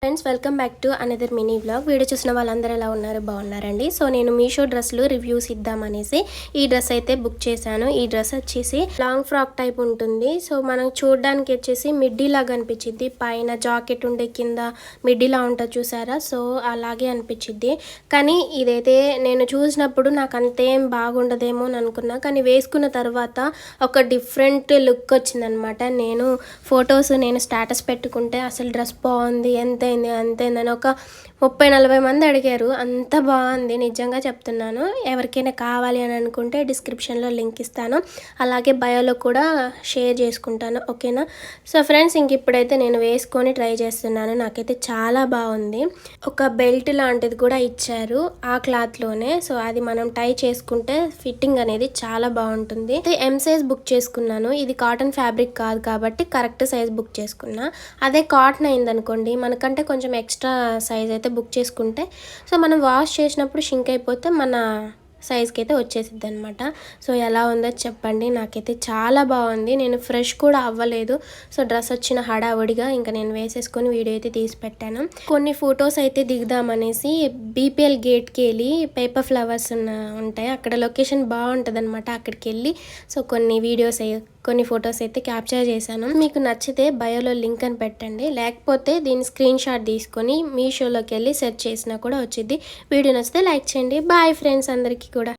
Friends, welcome back to another mini vlog. Video చూసిన వాళ్ళందరూ ఎలా ఉన్నారు? బాగున్నారండి. సో నేను మీషో డ్రెస్లు రివ్యూస్ ఇద్దామనేసి ఈ డ్రెస్ అయితే బుక్ చేశాను. ఈ డ్రెస్ వచ్చేసి లాంగ్ ఫ్రాక్ టైప్ ఉంటుంది. సో మనం చూడడానికి వచ్చేసి మిడ్డీ లాగా అనిపించింది. పైన జాకెట్ ఉండే కింద మిడ్డీలా ఉంటుంది చూసారా? సో అలాగే అనిపించింది. కానీ ఇదైతే నేను చూసినప్పుడు నాకు అంతేం బాగుండదేమో అని అనుకున్నా. కానీ వేసుకున్న తర్వాత ఒక డిఫరెంట్ లుక్ వచ్చిందనమాట. నేను స్టేటస్ పెట్టుకుంటే అసలు డ్రెస్ బాగుంది, ఎంతైందని ఒక 30-40 మంది అడిగారు. అంత బాగుంది, నిజంగా చెప్తున్నాను. ఎవరికైనా కావాలి అని అనుకుంటే డిస్క్రిప్షన్లో లింక్ ఇస్తాను, అలాగే బయోలో కూడా షేర్ చేసుకుంటాను, ఓకేనా? సో ఫ్రెండ్స్, ఇంక ఇప్పుడైతే నేను వేసుకొని ట్రై చేస్తున్నాను. నాకైతే చాలా బాగుంది. ఒక బెల్ట్ లాంటిది కూడా ఇచ్చారు ఆ క్లాత్లోనే. సో అది మనం టై చేసుకుంటే ఫిట్టింగ్ అనేది చాలా బాగుంటుంది. ఎం సైజ్ బుక్ చేసుకున్నాను. ఇది కాటన్ ఫ్యాబ్రిక్ కాదు కాబట్టి కరెక్ట్ సైజ్ బుక్ చేసుకున్నా. అదే కాటన్ అయిందనుకోండి, మనకంటే కొంచెం ఎక్స్ట్రా సైజ్ అయితే బుక్ చేసుకుంటే సో మనం వాష్ చేసినప్పుడు షింక్ అయిపోతే మన సైజ్కి అయితే వచ్చేసిద్ది అనమాట. సో ఎలా ఉందో చెప్పండి. నాకైతే చాలా బాగుంది. నేను ఫ్రెష్ కూడా అవ్వలేదు. సో డ్రెస్ వచ్చిన హడావుడిగా ఇంకా నేను వేసేసుకొని వీడియో అయితే తీసి పెట్టాను. కొన్ని ఫొటోస్ అయితే దిగుదామనేసి బీపీఎల్ గేట్కి వెళ్ళి పేపర్ ఫ్లవర్స్ ఉంటాయి, అక్కడ లొకేషన్ బాగుంటుంది అనమాట. అక్కడికి వెళ్ళి సో కొన్ని ఫొటోస్ అయితే క్యాప్చర్ చేశాను. మీకు నచ్చితే బయోలో లింక్ అని పెట్టండి, లేకపోతే దీని స్క్రీన్ షాట్ తీసుకొని మీషోలోకి వెళ్ళి సెర్చ్ చేసినా కూడా వచ్చింది. వీడియో నచ్చితే లైక్ చేయండి. బాయ్ ఫ్రెండ్స్ అందరికీ కూడా.